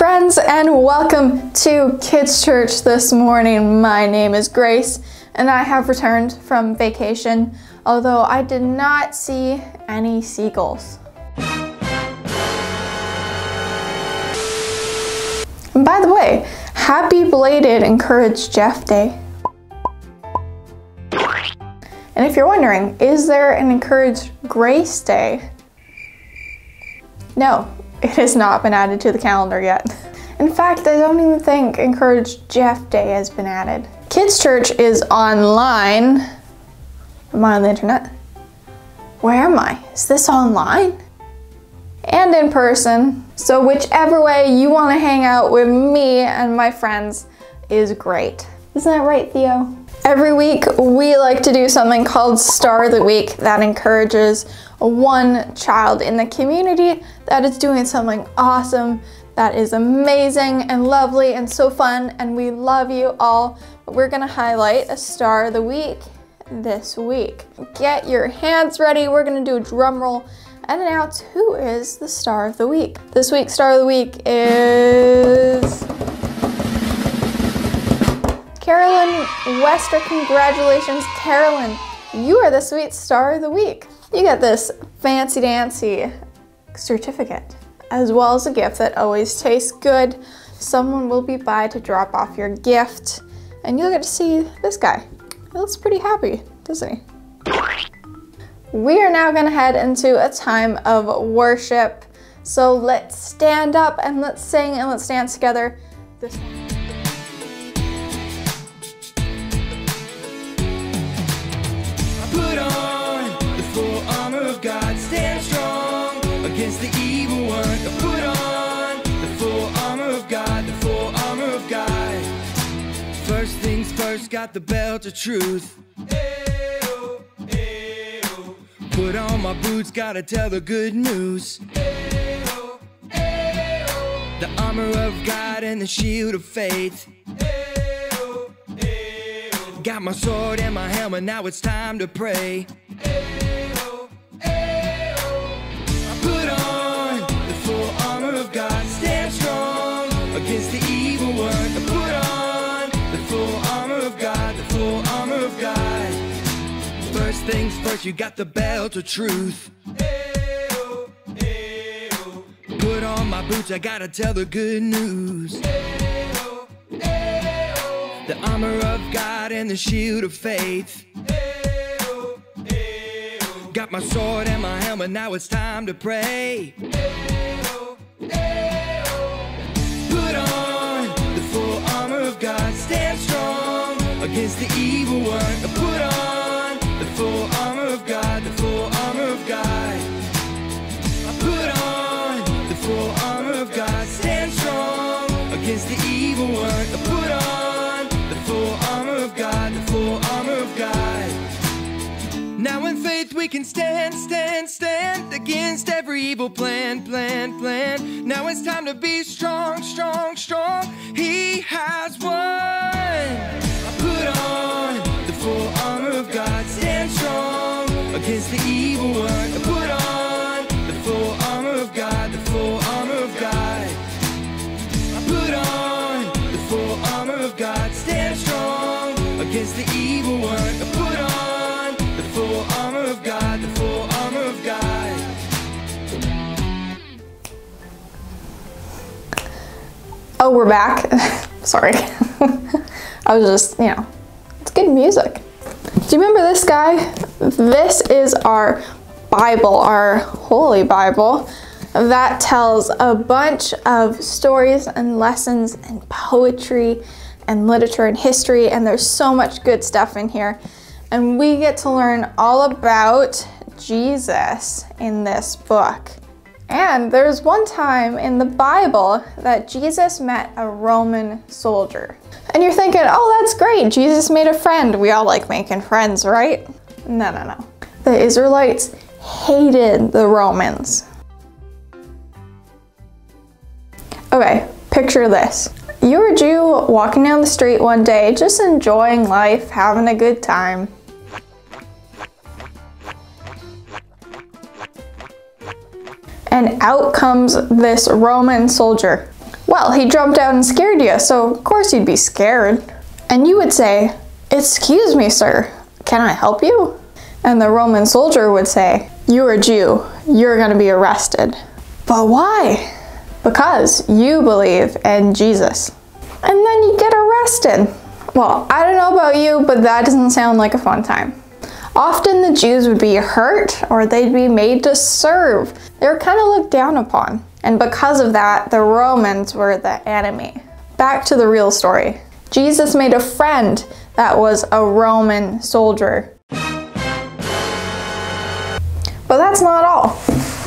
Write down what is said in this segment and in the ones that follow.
friends, and welcome to Kids Church this morning. My name is Grace and I have returned from vacation, although I did not see any seagulls. And by the way, happy belated Encourage Jeff Day. And if you're wondering, is there an Encourage Grace Day? No, it has not been added to the calendar yet. In fact, I don't even think Encourage Jeff Day has been added. Kids Church is online. Am I on the internet? Where am I? Is this online? And in person. So whichever way you want to hang out with me and my friends is great. Isn't that right, Theo? Every week we like to do something called Star of the Week that encourages one child in the community that is doing something awesome, that is amazing and lovely and so fun, and we love you all. But we're gonna highlight a Star of the Week this week. Get your hands ready. We're gonna do a drum roll and announce who is the Star of the Week. This week's Star of the Week is Carolyn Wester. Congratulations, Carolyn. You are the sweet Star of the Week. You get this fancy dancy certificate, as well as a gift that always tastes good. Someone will be by to drop off your gift, and you'll get to see this guy. He looks pretty happy, doesn't he? We are now gonna head into a time of worship. So let's stand up and let's sing and let's dance together. This one. Put on the full armor of God, stand strong against the evil one. Put on the full armor of God, the full armor of God. First things first, got the belt of truth. Ayo, ayo. Put on my boots, gotta tell the good news. Ayo, ayo. The armor of God and the shield of faith. Got my sword and my helmet, now it's time to pray. Ayo, ayo. I put on the full armor of God, stand strong against the evil one. I put on the full armor of God, the full armor of God. First things first, you got the belt of truth. Ayo, ayo. Put on my boots, I gotta tell the good news. The armor of God and the shield of faith. Ayo, ayo. Got my sword and my helmet, now it's time to pray. Ayo, ayo. Put on the full armor of God, stand strong against the evil one. Put on the full armor of God, the full armor of God. I put on the full armor of God, stand strong against the evil one. Put on the full armor of God, the full armor of God. Now in faith we can stand, stand, stand against every evil plan, plan, plan. Now it's time to be strong, strong, strong. He has won. I put on the full armor of God, stand strong against the evil one. I put on the full armor of God, the full armor of God. I put on the full armor of God, stand strong against the evil one. I put on the full armor of God, the full armor of God. Oh, we're back. Sorry. I was just, it's good music. Do you remember this guy? This is our Bible, our Holy Bible, that tells a bunch of stories and lessons and poetry and literature and history, and there's so much good stuff in here. And we get to learn all about Jesus in this book. And there's one time in the Bible that Jesus met a Roman soldier. And you're thinking, oh, that's great, Jesus made a friend. We all like making friends, right? No, no, no. The Israelites hated the Romans. Okay, picture this. You're a Jew walking down the street one day, just enjoying life, having a good time. And out comes this Roman soldier. Well, he jumped out and scared you, so of course you'd be scared. And you would say, "Excuse me, sir, can I help you?" And the Roman soldier would say, "You're a Jew, you're going to be arrested." But why? Because you believe in Jesus. And then you get arrested. Well, I don't know about you, but that doesn't sound like a fun time. Often the Jews would be hurt or they'd be made to serve. They were kind of looked down upon. And because of that, the Romans were the enemy. Back to the real story. Jesus made a friend that was a Roman soldier. But that's not all.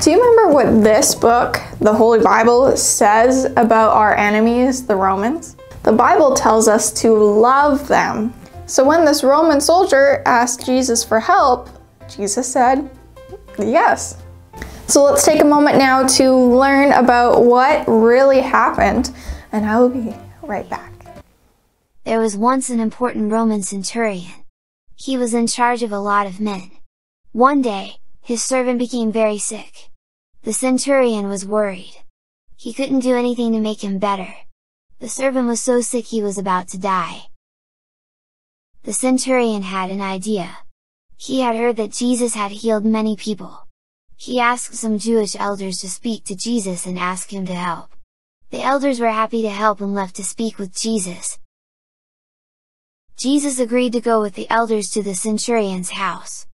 Do you remember what this book, the Holy Bible, says about our enemies, the Romans? The Bible tells us to love them. So when this Roman soldier asked Jesus for help, Jesus said, yes. So let's take a moment now to learn about what really happened, and I will be right back. There was once an important Roman centurion. He was in charge of a lot of men. One day, his servant became very sick. The centurion was worried. He couldn't do anything to make him better. The servant was so sick he was about to die. The centurion had an idea. He had heard that Jesus had healed many people. He asked some Jewish elders to speak to Jesus and ask him to help. The elders were happy to help and left to speak with Jesus. Jesus agreed to go with the elders to the centurion's house.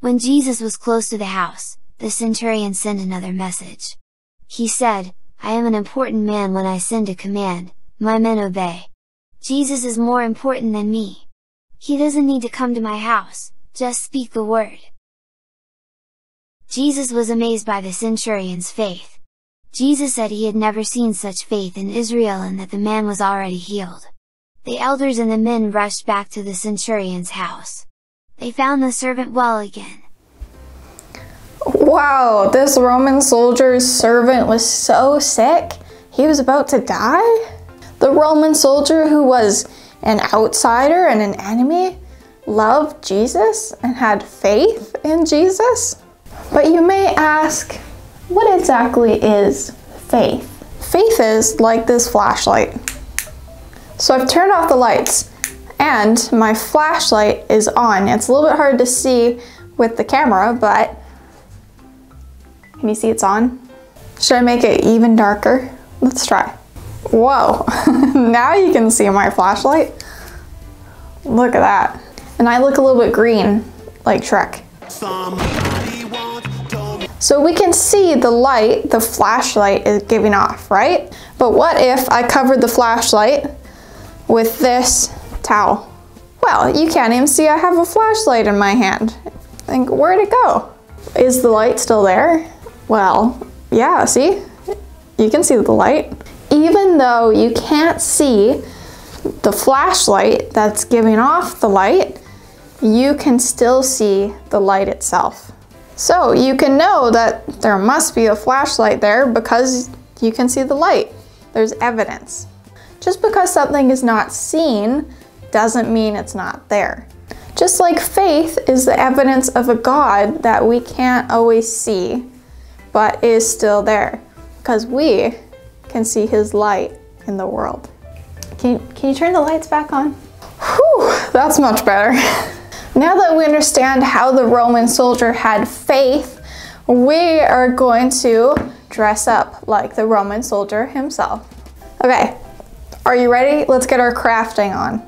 When Jesus was close to the house, the centurion sent another message. He said, "I am an important man when I send a command, my men obey. Jesus is more important than me. He doesn't need to come to my house, just speak the word." Jesus was amazed by the centurion's faith. Jesus said he had never seen such faith in Israel and that the man was already healed. The elders and the men rushed back to the centurion's house. They found the servant well again. Wow, this Roman soldier's servant was so sick, he was about to die? The Roman soldier, who was an outsider and an enemy, loved Jesus and had faith in Jesus? But you may ask, what exactly is faith? Faith is like this flashlight. So I've turned off the lights and my flashlight is on. It's a little bit hard to see with the camera, but can you see it's on? Should I make it even darker? Let's try. Whoa, now you can see my flashlight. Look at that. And I look a little bit green, like Shrek. So we can see the light the flashlight is giving off, right? But what if I covered the flashlight with this towel? Well, you can't even see I have a flashlight in my hand. Think, where'd it go? Is the light still there? Well, yeah, see? You can see the light. Even though you can't see the flashlight that's giving off the light, you can still see the light itself. So you can know that there must be a flashlight there because you can see the light. There's evidence. Just because something is not seen doesn't mean it's not there. Just like faith is the evidence of a God that we can't always see, but is still there because we can see his light in the world. Can you turn the lights back on? Whew, that's much better. Now that we understand how the Roman soldier had faith, we are going to dress up like the Roman soldier himself. Okay, are you ready? Let's get our crafting on.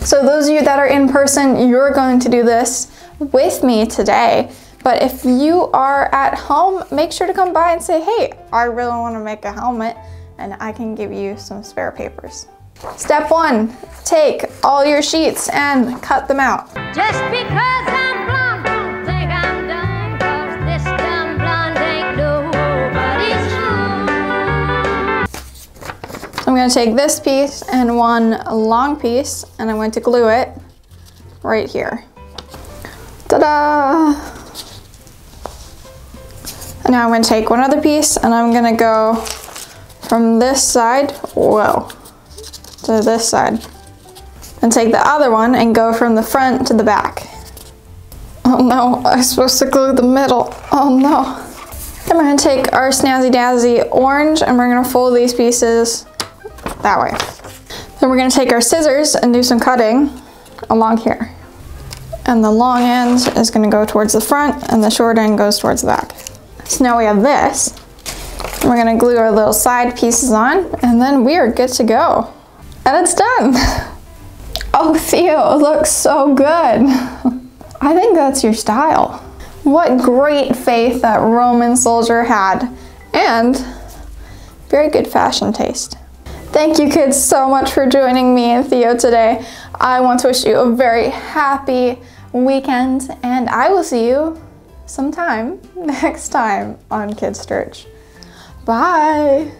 So those of you that are in person, you're going to do this with me today. But if you are at home, make sure to come by and say, hey, I really want to make a helmet and I can give you some spare papers. Step 1, take all your sheets and cut them out. Just because I'm blonde, don't think I'm dumb, 'cause this dumb blonde ain't nobody's fool. I'm going to take this piece and one long piece and I'm going to glue it right here. Ta-da! And now I'm going to take one other piece and I'm going to go from this side, whoa, to this side. And take the other one and go from the front to the back. Oh no, I'm supposed to glue the middle. Oh no. Then we're gonna take our Snazzy Dazzy orange and we're gonna fold these pieces that way. Then we're gonna take our scissors and do some cutting along here. And the long end is gonna go towards the front and the short end goes towards the back. So now we have this. We're gonna glue our little side pieces on and then we are good to go. And it's done. Oh, Theo, it looks so good. I think that's your style. What great faith that Roman soldier had, and very good fashion taste. Thank you kids so much for joining me and Theo today. I want to wish you a very happy weekend, and I will see you sometime next time on Kids Church. Bye.